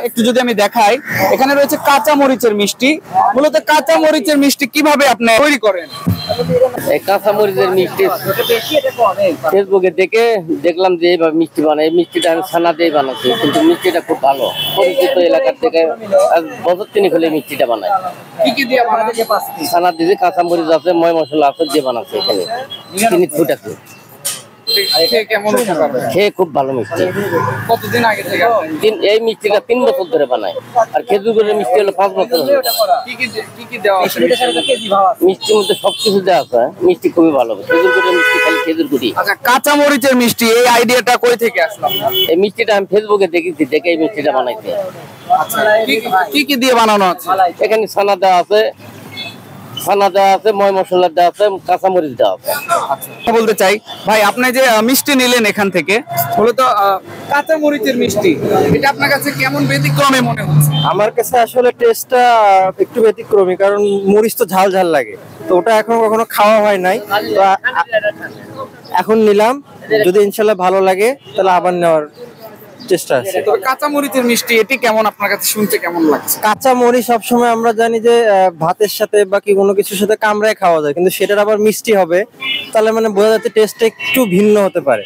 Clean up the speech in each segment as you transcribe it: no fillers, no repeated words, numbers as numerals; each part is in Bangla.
একটু যদি আমি দেখাই, এখানে রয়েছে কাঁচা মরিচের মিষ্টি। মূলত কাঁচা মরিচের মিষ্টি কিভাবে আপনি তৈরি করেন? এই কাঁচা মরিচের মিষ্টি ফেসবুকে দেখে দেখলাম যে এইভাবে মিষ্টি বানায়। এই মিষ্টিটা আমি ছানা দিয়ে বানাচ্ছি, কিন্তু মিষ্টিটা খুব ভালো, পরিচিত এলাকার থেকে বছর তিনেক হলে মিষ্টিটা বানায়। কি কি দিয়ে বানান? ছানা দিয়ে কাঁচা মরিচ আছে, ময় মশলা আছে দিয়ে বানাচ্ছে। এখানে চিনি ফুট আছে। খেয়ে খুব ভালো মিষ্টি। কতদিন আগে থেকে এই মিষ্টিটা 3 বছর ধরে বানায়। আর খেজুর গুড়ের মিষ্টি হলো 5 বছর। মিষ্টির মধ্যে সবকিছু দেওয়া আছে, মিষ্টি খুবই ভালো। খেজুর গুড়ের মিষ্টি খালি খেজুর গুড়ি। আচ্ছা, কাঁচা মরিচের মিষ্টি, এই আইডিয়াটা কই থেকে আসলো? এই মিষ্টিটা আমি ফেসবুকে দেখেছি, দেখে এই মিষ্টিটা বানাইছি। কি কি দিয়ে বানানো আছে? এখানে ছানা দেওয়া আছে, ময় মশলা দেওয়া আছে, কাঁচা মরিচ দেওয়া আছে। বলতে চাই ভাই, আপনি যে মিষ্টি নিলেন এখান থেকে, মূলত কাঁচা মরিচের মিষ্টি, এটা আপনার কাছে কেমন ব্যতিক্রমী মনে হচ্ছে? আমার কাছে আসলে টেস্টটা একটু ব্যতিক্রমী, কারণ মরিচ তো ঝাল ঝাল লাগে, তো ওটা এখন কখনো খাওয়া হয় নাই। তো এখন নিলাম, যদি ইনশাল্লাহ ভালো লাগে তাহলে আবার নেওয়ার চেষ্টা আছে। তবে কাঁচা মরিচের মিষ্টি এটি কেমন আপনার কাছে, শুনতে কেমন লাগছে? কাঁচা মরিচ সবসময় আমরা জানি যে ভাতের সাথে বা কি কোনো কিছুর সাথে কামড়ায় খাওয়া যায়, কিন্তু সেটার আবার মিষ্টি হবে, তাহলে মানে বোঝা যাচ্ছে টেস্টটা একটু ভিন্ন হতে পারে।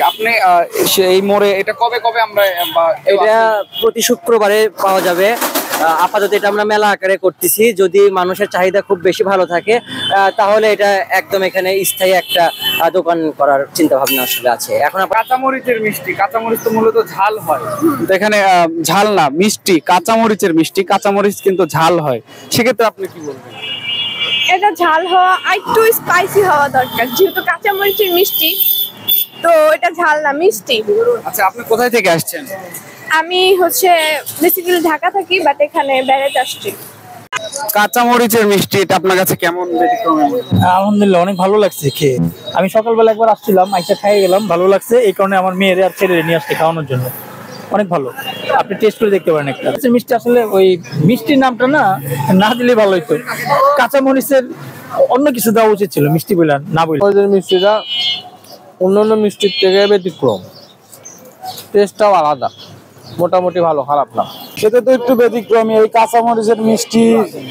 আপনি এই মোড়ে এটা কবে কবে আমরা এটা প্রতি শুক্রবারে পাওয়া যাবে। আপাতত এটা আমরা মেলা আকারে করতেছি, যদি মানুষের চাহিদা খুব বেশি ভালো থাকে তাহলে এটা একদম এখানে স্থায়ী একটা দোকান করার চিন্তা ভাবনা আসলে আছে। এখন কাঁচা মরিচের মিষ্টি, কাঁচা মরিচ তো মূলত ঝাল হয়, এখানে ঝাল না, মিষ্টি কাঁচা মরিচের মিষ্টি, কাঁচা মরিচ কিন্তু ঝাল হয়, সেক্ষেত্রে আপনি কি বলবেন? এটা ঝাল হওয়া আর একটু স্পাইসি হওয়া দরকার, যেহেতু কাঁচা মরিচের মিষ্টি, তো এটা ঝাল না, মিষ্টি। আচ্ছা, আপনি কোথায় থেকে আসছেন? আমি বেসিক্যালি ঢাকা থাকি, বাট এখানে বেড়াতে আসছি। কাঁচা মরিচের মিষ্টি এটা আপনার কাছে কেমন ব্যতিক্রমী? আলহামদুলিল্লাহ, অনেক ভালো লাগছে খেয়ে। আমি সকালবেলা একবার আসছিলাম, আইসা খাইয়ে গেলাম, ভালো লাগছে। এই কারণে আমার মেয়েরে আর ছেলেরে নিয়ে আসছে খাওয়ানোর জন্য। অনেক ভালো, আপনি টেস্ট করে দেখতে পারেন একটা। মিষ্টি আসলে ওই মিষ্টির নামটা না দিলে ভালো হইতো। কাঁচা মরিচের অন্য কিছু দেওয়া উচিত ছিল, মিষ্টি বললেন না বললেন। মিষ্টিটা অন্যান্য মিষ্টির থেকে ব্যতিক্রম, টেস্টটাও আলাদা, মোটামুটি ভালো, খারাপ না। সেটা তো একটু ব্যতিক্রমী। এই কাঁচা মরিচের মিষ্টি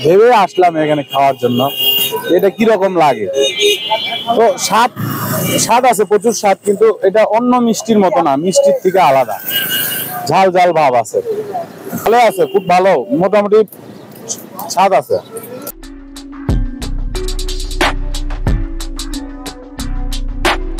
ভেবে আসলাম এখানে খাওয়ার জন্য, এটা কিরকম লাগে। তো স্বাদ আছে, প্রচুর স্বাদ, কিন্তু এটা অন্য মিষ্টির মতো না, মিষ্টির থেকে আলাদা, ঝাল ঝাল ভাব আছে, ভালো আছে, খুব ভালো, মোটামুটি স্বাদ আছে।